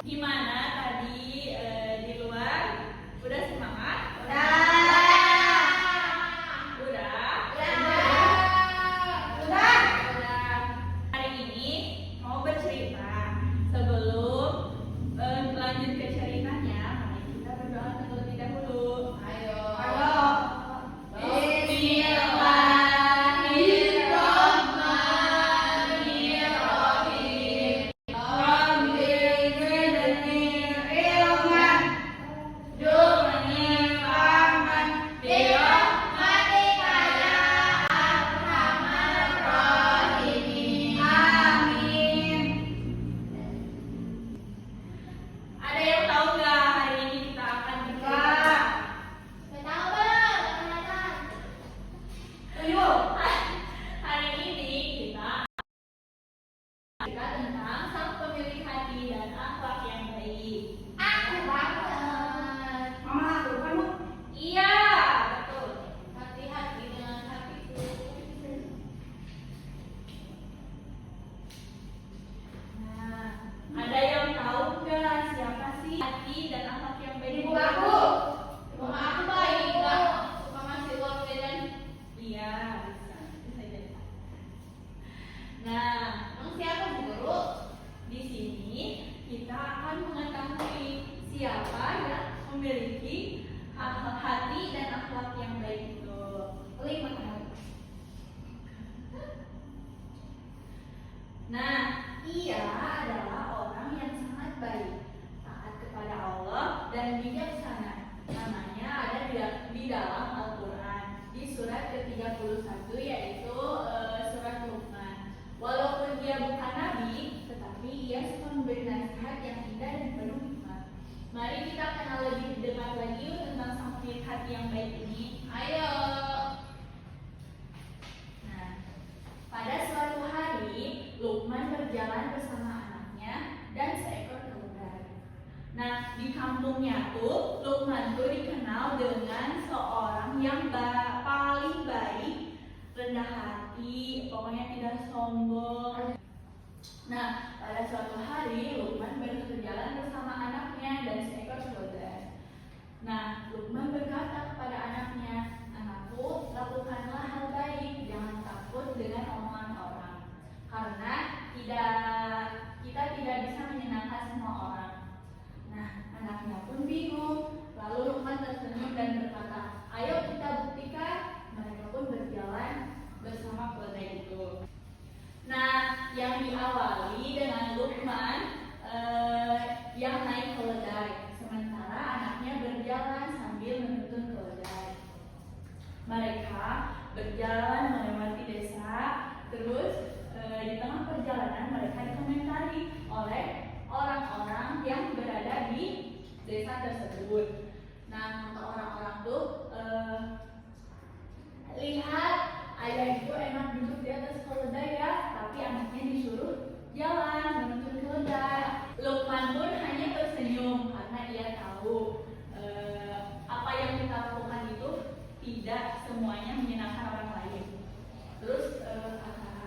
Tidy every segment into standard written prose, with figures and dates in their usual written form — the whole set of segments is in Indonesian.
Gimana tadi di luar? Udah semangat? Udah. Hari ini mau bercerita. Sebelum lanjut ke ceritanya, mari kita berdoa terlebih dahulu. Ayo. Ada yang tahu nggak hari ini kita akan bercerita? Hari ini kita tentang sang pemilik hati dan akhlak yang baik. Iya, betul. Hati-hati dengan hatiku. Nah, ada yang tahu nggak siapa sih hati dan akhlak yang baik? Ibu aku baik, nggak suka ngasih uang jajan. Iya, bisa jadi. Nah, Emang siapa Bu Guru? di sini kita akan mengetahui siapa yang memiliki hati dan akhlak yang baik itu. 5 tahun. Nah, ia adalah orang yang sangat baik, taat kepada Allah dan bijaksana. Namanya ada di dalam Al-Quran di surat ke-31, yaitu surat Luqman. Walaupun dia bukan nabi, tetapi ia suka memberi nasihat yang indah dan penuh hikmah. Mari kita kenal lebih dekat lagi tentang sang pemilik hati yang baik ini. Ayo. Nah, pada suatu hari, Luqman berjalan bersama anaknya dan seekor keledai. Nah, di kampungnya tuh, Luqman tuh dikenal dengan seorang yang paling baik, rendah hati, pokoknya tidak sombong. Nah, pada suatu hari, Luqman berjalan bersama anaknya dan seekor keledai. Nah, Luqman berkata kepada anaknya, "Anakku, lakukanlah hal baik, jangan takut dengan omongan orang. Karena kita tidak bisa menyenangkan semua orang." Nah, anaknya pun bingung. Lalu Luqman tersenyum dan berkata, "Ayo kita buktikan." Mereka pun berjalan bersama keledai itu. Nah, yang diawali dengan Luqman yang naik keledai, sementara anaknya berjalan sambil menuntun keledai. Mereka berjalan melewati desa, terus di tengah perjalanan mereka dikomentari oleh orang-orang yang berada di desa tersebut. Nah, kata orang-orang tuh, lihat ayah itu enak duduk di atas keledai ya, tapi anaknya disuruh jalan menuntun keledai. Luqman pun hanya tersenyum karena ia tahu apa yang kita lakukan itu tidak semuanya menyenangkan orang lain. Terus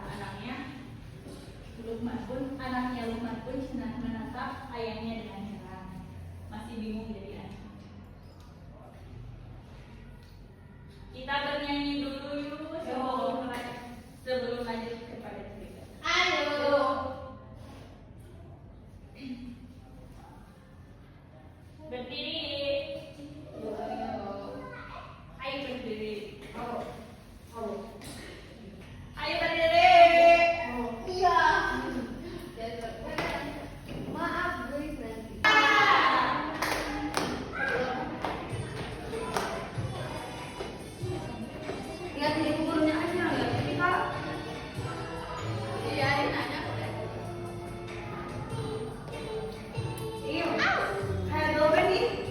anaknya Luqman pun senang menatap ayahnya dengan heran. Masih bingung jadi anak. Kita bernyanyi dulu yuk sebelum lanjut kepada cerita. Ayo. Berdiri. Ayo berdiri. Ayo berdiri. Iya. Maaf guys nanti. Ingat ini gurunya aja ya. Kita iya, ini nanya. Iya. Kayak doang nih.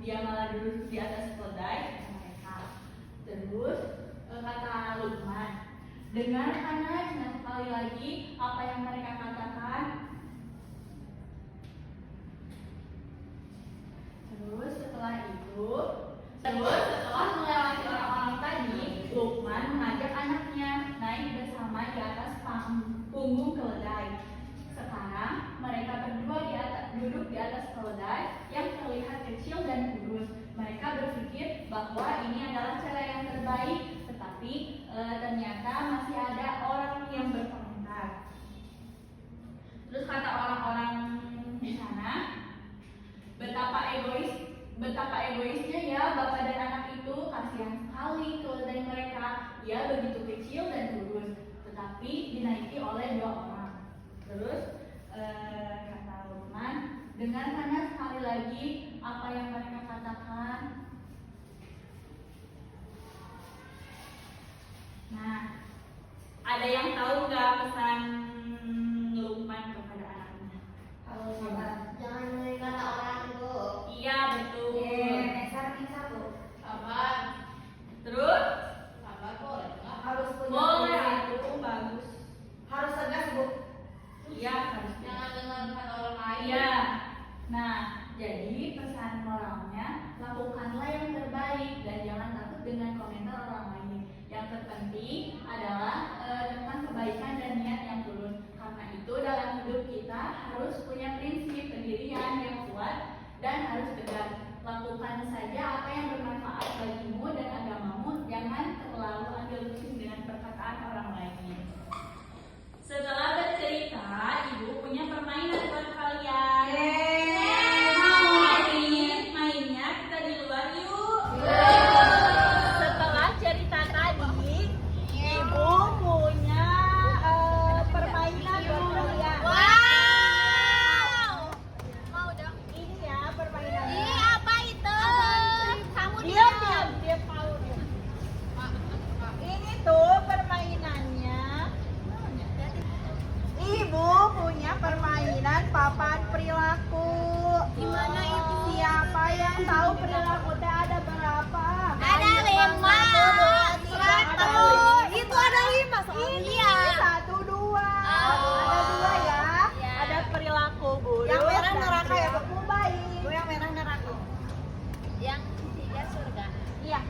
dia malah duduk di atas keledai kata mereka. Terus kata Luqman, dengar anak sekali lagi apa yang mereka katakan. Terus setelah melewati orang-orang tadi, Luqman mengajak anaknya naik bersama di atas punggung keledai. Sekarang mereka berdua duduk di atas keledai yang terlihat kecil dan kurus. Mereka berpikir bahwa ini adalah cara yang terbaik, tetapi ternyata masih ada orang yang berkomentar. Terus kata orang-orang di sana, betapa egoisnya ya bapak dan anak itu, kasihan sekali keledai mereka. Ia begitu kecil dan kurus, tetapi dinaiki oleh 2 orang. Terus kata Luqman, dengarkanlah sekali lagi apa yang mereka katakan. Nah, ada yang tahu nggak pesan Luqman kepada anaknya? Jangan dengerin kata orang itu. Iya betul. Satu. Sabar. Terus Boleh nggak? Harus punya boleh prinsip. itu bagus. Harus tegas, Bu. Iya harus. Jangan dengar kata orang lain. Iya. Nah, jadi pesan moralnya, lakukanlah yang terbaik dan jangan takut dengan komentar orang lain. Yang terpenting adalah tentang kebaikan dan niat yang tulus. Karena itu dalam hidup kita harus punya prinsip pendirian yang kuat dan harus tegas. Lakukan saja apa yang bermanfaat bagimu dan agamamu. Jangan terlalu ambil pusing dengan perkataan orang lain. Setelah bercerita, ibu punya permainan buat kalian. Mau mainnya kita di luar yuk. Setelah cerita tadi, ibu punya permainan buat kalian. Mau dong. Ini ya permainannya. Ih, apa itu? Kamu Diam. Ini tuh permainannya. Ibu punya permainan papan perilaku. Gimana itu? Siapa yang tahu perilaku teh ada berapa? Ada 5, 100. Itu ada 5 soalnya. Iya. 1, 2. Ada 2 ya. Iya. Ada perilaku buruk. Yang merah dan neraka ya, Bu? perilaku baik. Bu, yang merah neraka. Yang 3 surga. Iya.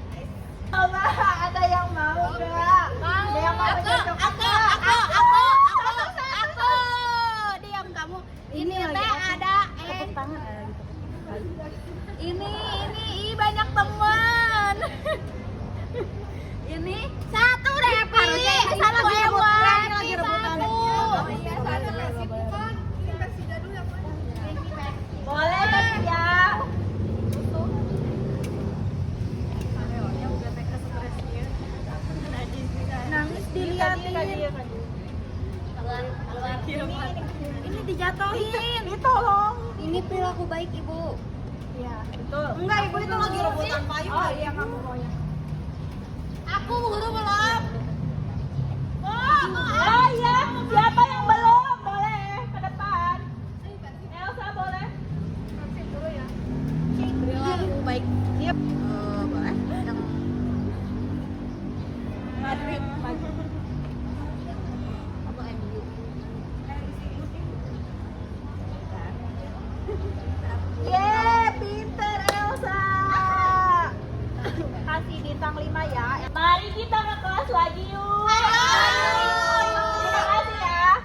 Coba ada yang mau gak? Ada yang mau cocok? Aku. Diam kamu. Ini teh ada Tangan ini banyak teman. Ini satu deh, Harusnya ini satu lagi rebut hewan. tren, lagi rebutan. Satu. Oh iya, satu Messi bukan. boleh kan ya? Nangis dilihatin. Keluar. Ini dijatuhin. Ditolong. Ini perilaku baik, Ibu. Iya, betul. Enggak, Ibu itu lagi rebutan payung. Oh iya, kamu maunya. Aku buru belum. Oh iya, siapa yang belum? Boleh ke depan. Elsa boleh. Perilaku baik. Yep. Boleh. Yang Madrid. Aku MU. Yeay, pinter Elsa. Kasih bintang 5 ya. Mari kita ke kelas lagi yuk. Terima kasih ya.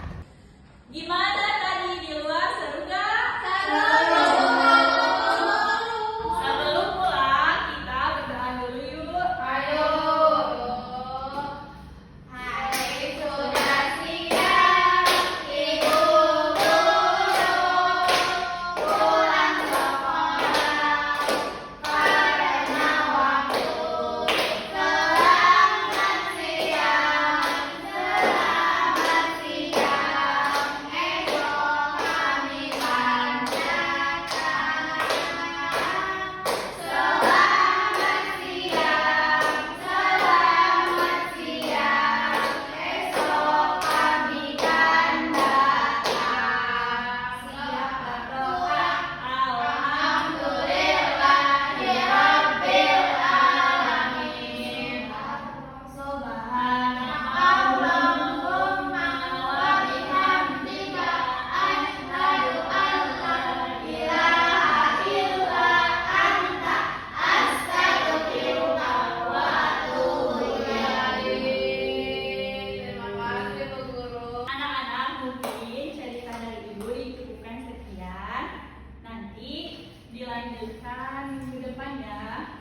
Gimana tadi di luar, seru gak? Sebelum pulang, kita berdoa dulu yuk. Ayo. Hari sudah siang, Ibu guru pulang sekolah karena waktu kelam dan siang. lanjutkan minggu depan ya.